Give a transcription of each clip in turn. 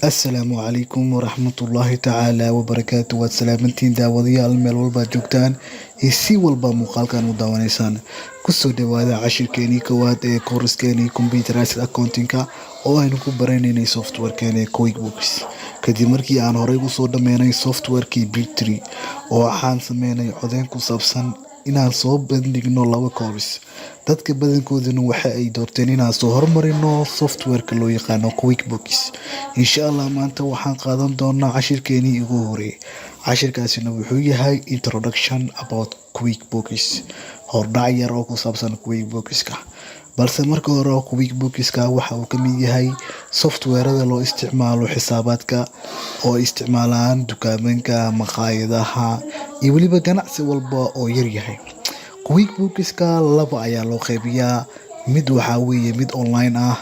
Asalaamu calaykum waraxmatullaahi tacaala wabarakaatu. Waad salaamantiin daawadayaal meel walbaad joogtaan iyo si walba muuqaalkan u daawanaysaan. Kusoo dhawaada cashirkeenii koowaad ee kooraskeenii computerized accounting-ka oo aynu ku baranaynay software-keena QuickBooks. Kadib markii aan horey usoo dhammeynay software-kii Big3 oo waxaan sameynay codeyn ku saabsan inaan soo bandhigno laba kooris. Dadka badankooduna waxa ay doorteen inaan soo hormarino software-ka loo yaqaano QuickBooks. Insha Allah maanta waxaan qaadan doonaa cashirkeenii ugu horeeyay. Cashirkaasina wuxuu yahay introduction about QuickBooks. Hordhac yar oo ku saabsan QuickBooks-ka. Balse marka hore QuickBooks-ka waxa uu ka mid yahay software-ada loo isticmaalo xisaabaadka oo isticmaalaan dukaamanka, maqaayadaha iyo waliba ganacsi walba oo yar yahay. QuickBooks-ka laba ayaa loo qaybiyaa. Mid waxa weeye mid online ah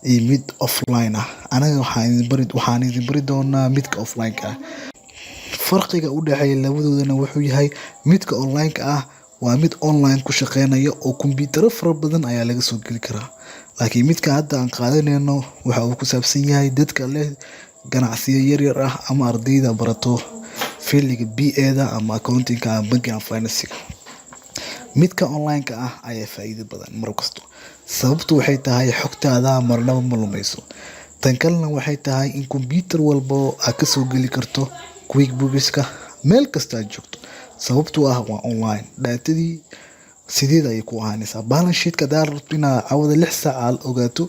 iyo mid offline ah. Anaga waxaan idin bari doonaa midka offline-ka ah. Farqiga u dhexeeya labadoodana wuxuu yahay midka online-ka ah waa mid online ku shaqeynaya oo kombiyuutarro fara badan ayaa laga soo geli karaa. Laakiin midka hadda aan qaadanayno waxa uu ku saabsan yahay dadka leh ganacsiyo yaryar ah ama ardayda barato fieldiga BA-da ama accounting-ka ama banking and finance-ka. Midka online-ka ah ayaa faa'iido badan mar kasta. Sababtu waxay tahay xogtaada marnaba ma lumayso. Tan kalena waxay tahay in kombiyuutar walba aad ka soo geli karto QuickBooks-ka meel kasta aad joogto. Sababtu waa online. Daatadii sideed ayay ku ahaanaysaa. Balance sheet-ka hadaad rabto inaad cawada 6 saac aad ogaato,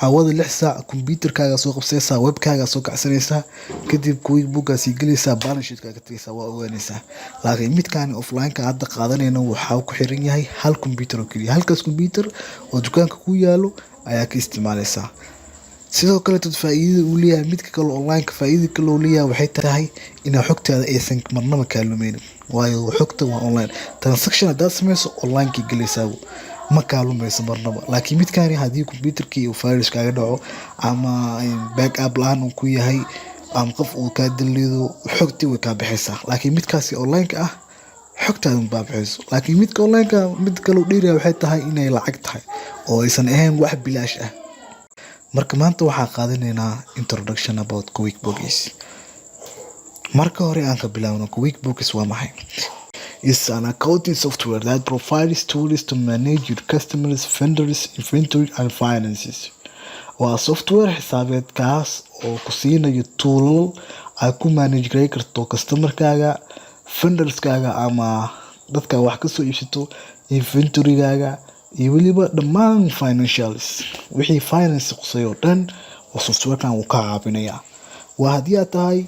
cawada 6 saac kombiyuutarkaaga soo qabsanaysaa, webkaaga soo kacsanaysaa, kadib QuickBooks-ka sii galaysaa, balance sheet-ka ka tagaysaa, waa ogaanaysaa. Laakiin midkaan offline-ka hadda qaadanayno waxa uu ku xiran yahay hal kombiyuutar oo kaliya. Halkaas kombiyuutar oo dukaanka ku yaalo ayaa ka isticmaalaysaa. Sidoo kale faa'iidada uu leeyahay midka kale online-ka, faa'iidada kale uu leeyahay waxay tahay in xogtaada aysan marnaba kaa lumeynin. Waayo xogta waa online. Transaction hadaad sameyso online-ka galaysaa ma kaa lumayso marnaba. Laakiin midkaan haddii kombiyuutarkii uu virus kaaga dhaco ama backup la'aan uu ku yahay ama qof uu kaa dalido, xogtii way kaa baxaysaa. Laakiin midkaasi online-ka ah xogtaada ma baabixiso. Laakiin midka online-ka mid kale oo dheeriya waxay tahay inay lacag tahay oo aysan ahayn wax bilaash ah. Marka maanta waxaan qaadanaynaa introduction about QuickBooks. Marka hore aan ka bilaabno QuickBooks waa maxay? It's an accounting software that provides tools to manage your customers, vendors, inventory and finances. Waa software xisaabeed kaas oo ku siinayo toolal aad ku manage gareyn karto customer-kaaga, vendors-kaaga ama dadka wax ka soo iibsato, inventory-gaaga iyo waliba dhammaan financials. Wixii finance quseeyo dhan oo software-kan uu ka caawinayaa. Waa haddii aad tahay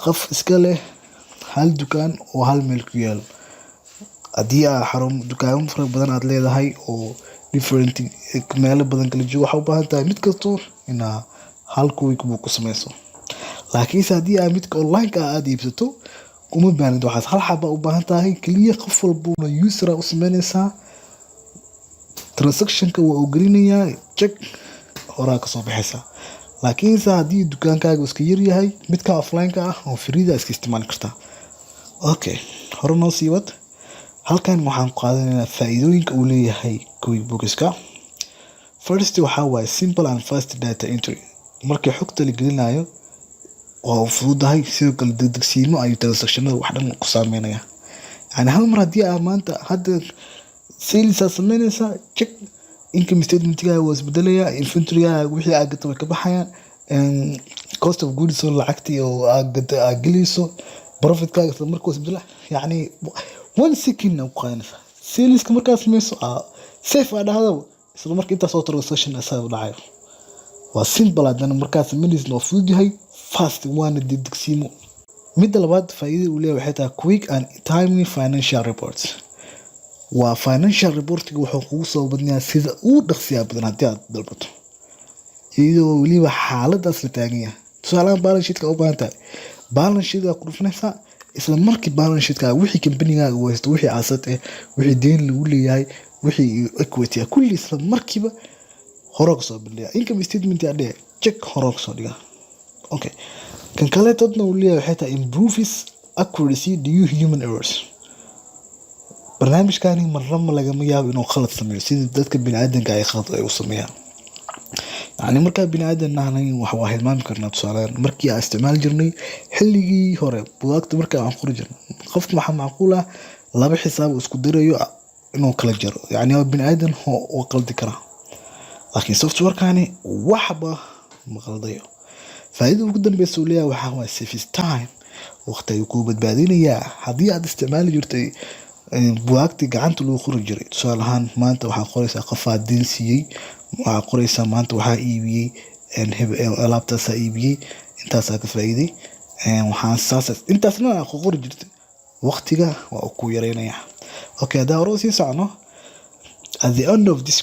qof iska leh hal dukaan oo hal meel ku yaalo. Haddii aad xarun dukaamo fara badan aad leedahay oo different meelo badan kala joogo, waxaad u baahan tahay mid kasto inaad hal QuickBooks ku sameyso. Laakiin haddii aad midka online-ka aad iibsato uma baahnid waxaas. Hal xaba u baahan tahay kaliya qof walbuna user u sameynaysaa. Transaction-ka waa u gelinayaa, check horaa ka soo baxaysaa. Laakiin haddii dukaankaaga iska yar yahay, midka offline-ka ah oo free-da iska isticmaali kartaa. Okay, hore noo sii wad. Halkan waxaan qaadanaynaa faa'iidooyinka uu leeyahay QuickBooks-ka. First waxa waaye simple and fast data entry. Markii xogta la gelinayo waa fududahay, sidoo kale degdegsiimo ayuu transaction-ada wax dhan ku saameynayaa. Yani hal mar haddii aad maanta hadda sales aad sameynaysaa, check income statement-gaaga waa isbedelayaa, inventory-gaaga wixii aad gatay way ka baxayaan, cost of goods oo lacagtii oo aad gelayso, profit-kaaga isla markaa isbedela. Yani one second ku qaadanaysaa. Sales-ka markaad sameyso safe aad dhahdo isla markaa intaas oo transaction asaga dhacayo. Waa simple haddana markaad sameynayso waa fudud yahay, fast waana degdegsiimo. Midda labaad faa'iidada uu leeyahay waxay tahay quick and timely financial reports. Waa financial report-ga wuxuu kugu soo badnayaa sida uu dhaqsiyaa badan haddii aad dalbato. Iyadoo waliba xaaladaas la taagan yahay. Tusaale ahaan balance sheet-ka u baahan tahay. Balance sheet-ka ku dhufanaysaa isla markii balance sheet-ka wixii company-gaaga uu haysto, wixii asset ah, wixii deyn lagu leeyahay, wixii equity ah, kulli isla markiiba hore ka soo bandhigaa. Income statement aad dheh, check hore ka soo dhigaa. Okay. Kan kale tadna uu leeyahay waxay tahay improves accuracy due human errors. barnaamijkani marnaba lagama yaabo inuu khalad sameeyo sida dadka bini'aadanka ay khalad ay u sameeyaan. يعني marka bini aadan nahnay wax waa hilmaami karnaa tusaalaan markii aan isticmaal jirnay xilligii hore buugagta marka aan qori jirnay qofka waxa macquul ah laba xisaab isku dirayo inuu kala jaro yani bini aadan oo qaldi kara laakiin software-kani waxba ma qaldayo faa'iidada ugu dambaysa uu leeyahay waxa waa saves time waqti ay ku badbaadinayaa haddii aad isticmaali jirtay buugagta gacanta lagu qori jiray tusaale ahaan maanta waxaa qoraysaa qof aad diin siiyey waxaa qoraysaa maanta waxaa iibiyey alaabtaasaa iibiyey intaasaa ka faa'iiday waxaan saas intaasna ku qori jirtay waqtiga waa ku yareynaya okay hadaa hore sii socono at the end of this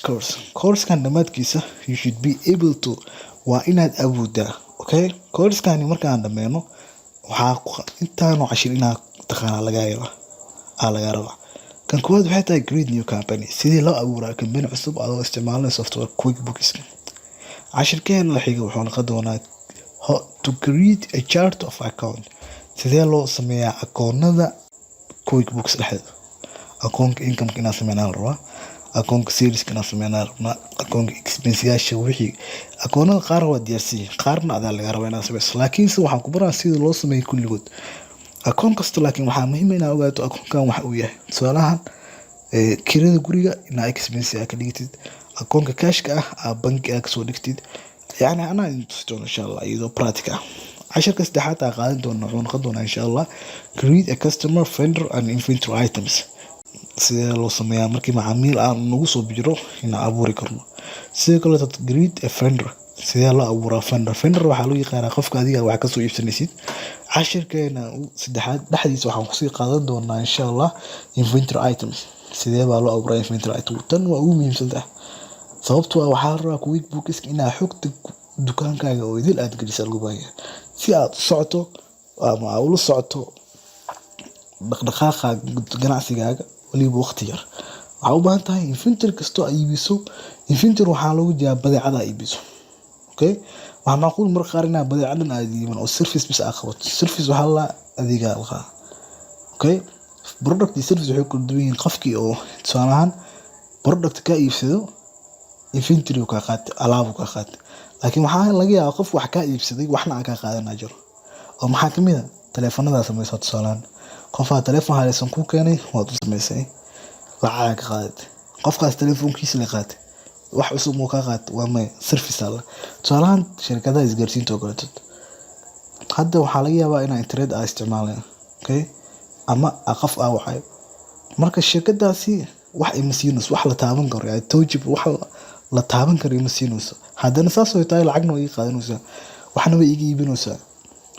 course-kan dhammaadkiisa you should be able to waa inaad awoodaa okay course-kani markaan dhammeeno waxaa intaanu cashir inaad taqaanaa laga rabaa kan koowaad waxay tahay create new company sidii loo abuuraa company cusub adoo isticmaalaya software QuickBooks cashirkeena la xiga wuxuu noqon doonaa how to create a chart of account sidee loo sameeyaa akoonada QuickBooks dhexdeeda akoonka income-ka inaad sameynaa rabaa akoonka sales-ka inaad sameynaa rabaa akoonka expense-yaasha wixii akoonada qaar waa diyaarsan qaarna adaa laga rabaa inaad sameyso laakiinse waxaan ku baraa sida loo sameeyo kulligood akoon kasta laakiin waxaa muhiim inaad ogaato akoonkan waxa uu yahay tusaalahan kirada guriga inaad expense ka dhigtid akoonka cashka ah banki aad kasoo dhigtid yani anaa idin tusi doono insha allah iyadoo practical ah cashirka saddexaad aan qaadan doono wuxuu noqon doonaa insha allah create a customer vendor and inventory items sidee loo sameeyaa markii macaamiil aan nagu soo bijiro inaan abuuri karno sidoo kale create a vendor sidee loo abuuraa vendor waxaa loo yaqaanaa qofka adiga wax kasoo iibsanaysid cashirkeena saddexaad dhexdiisa waxaan kusii qaadan doonaa insha allah inventory items sidee baa loo abuuraa inventory items tan waa ugu muhiimsan sababtoo ah waxaa la rabaa QuickBooks inaad xogta dukaankaaga oo idil aad gelisaa lagu baahanyahay si aad u socoto ama aad ula socoto dhaqdhaqaaqa ganacsigaaga waliba waqti yar waxaa u baahan tahay inventory kastoo aad iibiso inventory waxaa loogu jiraa badeecada aad iibiso okay waxaa macquul marka qaar inaad badeecadan aad iibin oo service bis aad qabato service waxaa la adeega alqaa okay product iyo service waxay kala duwan yihiin qofkii oo tusaale ahaan product ka iibsado inventory ka qaatay alaab ka qaatay laakiin waxaa laga yaabaa qof wax ka iibsaday waxna aan ka qaadanaa jiro oo maxaa kamid ah telefoonada samaysa tusaale qofaa telefoon haysan ku keenay waad u samaysay lacag ka qaadatay qofkaas telefoonkiisa la qaatay wax cusub uu ka qaatay waa may service alla tusaale shirkadaha isgaarsiinta oo kale hadda waxaa laga yaabaa inay internet ay isticmaalaan okay ama aqaf waxay marka shirkadaasi wax ay masiinus wax la taaban karo ay toojib wax la taaban karo masiinus haddana saas oo tahay lacagna way qaadanaysaa waxna way iga iibinaysaa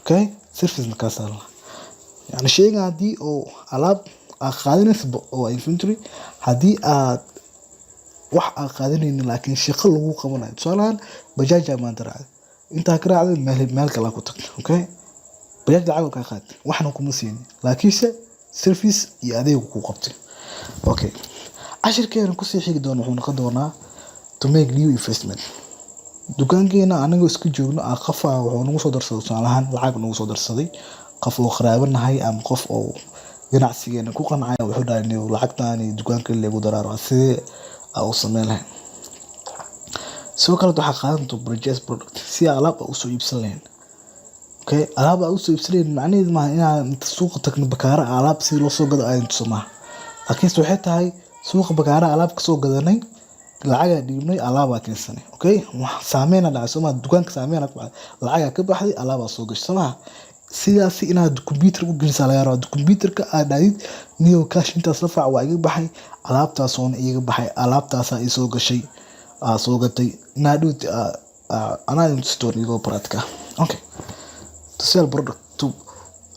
okay service ka saarla yani sheyga hadii oo alaab aad qaadanayso oo inventory hadii aad wax aad qaadanaynin laakiin shaqo lagu qabanayo tusaale bajaaj ma daraacay inta ka raacday meel kale ku tagto okay bajaaj lacag ka qaad waxna kuma siin laakiin service iyo adeeg ku qabtay okay cashirkeena ku sii xigi doona wuxuu noqon doonaa to make new investment dukaankeena anaga isku joogno aqafa wuxuu nagu soo darsaday tusaalahan lacag nagu soo darsaday qof oo qaraabanahay ama qof oo ganacsigeena ku qancay wuxuu dhaanay lacagtaani dukaanka lagu daraaro sidee oo sameeyay soo kala waxa qaadan to purchase product si alaab u soo iibsan leen okay alaab u soo iibsan leen macnaheedu ma inaan suuqa tagno bakaara alaab si loo soo gado ay tusmaa laakiin waxay tahay suuqa bakaara alaab ka soo gadanay lacag dhiibnay alaab keensanay okay wax saameeyna dhacay Soomaa dukaanka saameeyna lacag ka baxday alaab soo gashay sidaas inaad computer u gelisaa laga rabo computerka aad dhahid niyo cash intaas la faac waa iga baxay alaabtaas oo iga baxay alaabtaas ay soo gashay soo gatay naadud ana story go practical okay to sell product to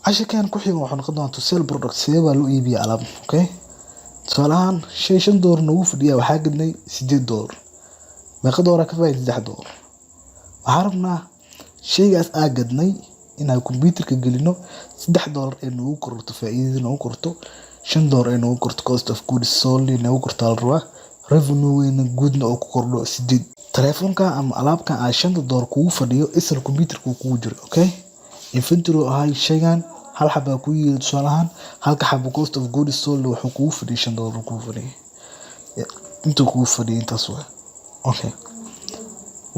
ashkan ku xigo waxaan noqon doonaa to sell product sidee baa loo iibiyaa alaab okay salahan $6 nagu fadhiya waxa gadnay $8 meeqa doora ka faa'iido $3 waxaan rabnaa sheygaas aan gadnay inaan computerka gelino $3 ee nagu korto faa'iido nagu korto $5 ee nagu korto cost of goods sold nagu korto alraa revenue weyn goodna oo ku kordho 8 telefoonka ama alaabka aan $5 kugu fadhiyo isla computerka kugu jiro okay inventory ahay shaygan hal xabba ku yiil tusaalahan halka xabba cost of goods sold wuxuu kugu fadhiyo $5 kugu fadhiyo inta kugu fadhiyo intaas waa okay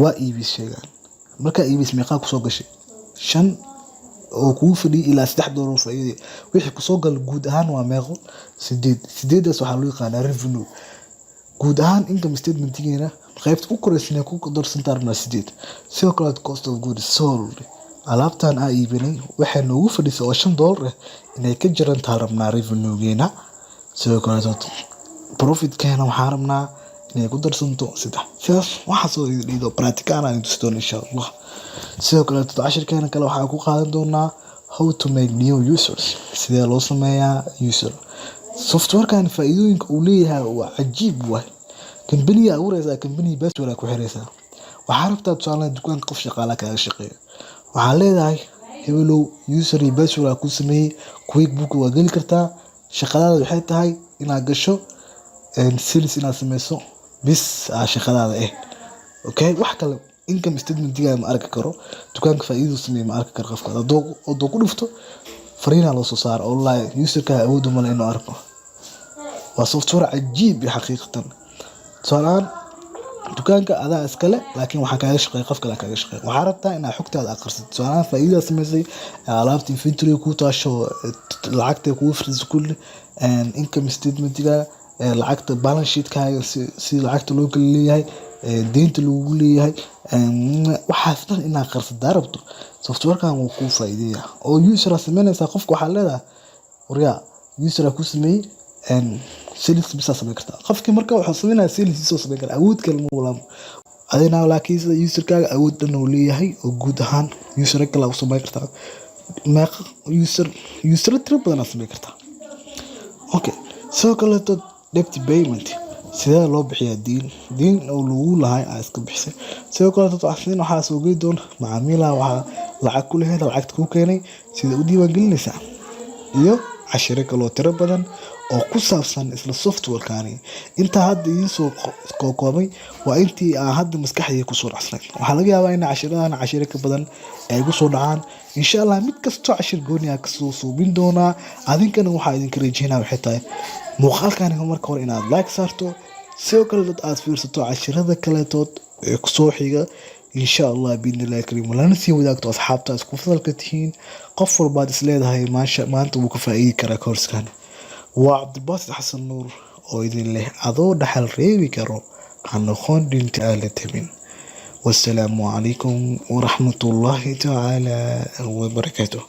waa iibis sheegaan markaa iibis meeqaa kusoo gashay 5 oo kuu fadhiya ilaa $3 faa'iido wixii kusoo gal guud ahaan waa meeqo 8daas waxaa loo yaqaanaa revenue guud ahaan income statementkiina qaybta u koreysana ku darsantaarna 8 sidoo kale cost of goods sold alaabtan aan iibinay waxay noogu fadhisaa oo $5 inay ka jiran tahay rabnaa revenue-geena sidoo kale profit keena waxaan rabnaa inay ku darsanto 3 sidaas waxa soo dhiido practical aan tusto insha Allah sidoo kale cashirkeena kale waxaan ku qaadan doonaa how to make new users sidee loo sameeyaa user software-kan faa'iidooyinka uu leeyahay waa cajiib waay company abuuraysa company password ku xiraysaa waxaa rabtaa tusaale dukaan qof shaqaale ka shaqeeyo waxaa leedahay hebelow user iyo password ku sameeyay quickbook waa gali kartaa shaqadaada waxay tahay inaad gasho sales inaad sameyso bis shaqadaada okay wax kale income statement-ga ma arki karo dukaanka faa'iido sameeyay ma arki karo qofka adoo ku dhufto fariina loo soo saaro online user-ka awood uma leh inuu arko waa software cajiib xaqiiqatan soolaan dukaanka adaa iskale laakiin waxa kaaga shaqeeya qof kale kaaga shaqeeya waxa rabtaa inaad xogtaada akhrisid soolaan faa'iido sameysay alaabta inventory ku taasho lacagta ku fiirso kulli income statement-ga lacagta balance sheet-kaaga si lacagta loo kala leeyahay deynta lagu leeyahay waxaas dhan inaad akhrisid rabto software-kan wuu ku faa'iideeyaa oo user sameynaysa qofka waxa leedahay wariya user ku sameeyay sales bisa sameyn kartaa qofkii marka wuxuu sameynaa sales soo sameyn kara awood kale ma walaam adina laakiin user-kaaga awood dhan uu leeyahay oo guud ahaan user kale uu sameyn kartaa ma user tira badan sameyn kartaa okay soo kale debt payment sidee loo bixiyaa diin oo lagu lahay aad iska bixisay sidoo kale waxaa soo geey doon macaamilaha waxa lacag ku leeyahay lacagta ku keenay sida u diiwaan gelinaysaa iyo cashiro kale tiro badan oo ku saabsan isla software-kaani inta hadda idin soo koobay waa intii aan hadda maskaxdayda ku soo dhacsnay waxaa laga yaabaa in cashiro ka badan ay ku soo dhacaan insha Allah mid kasto cashir gooni ah ka soo suubin doona adinkana waxaa idin rajaynaa waxay tahay muuqaalkan marka hore inaad like saarto sidoo kale dad aad fiirsato cashirada kale ee ku soo xiga insha Allah biidnillaahi kariim lana sii wadaagto asxaabta isku fadalka tihiin qof walba is leedahay maanta wuu ka faa'iidi karaa koorskan waa Cabdilbaasit Xasan Nuur oo idin leh adoo dhaxal reebi karo hanoqon dinta ala tabin wassalaamu calaykum waraxmatullaahi tacaala wabarakaatuh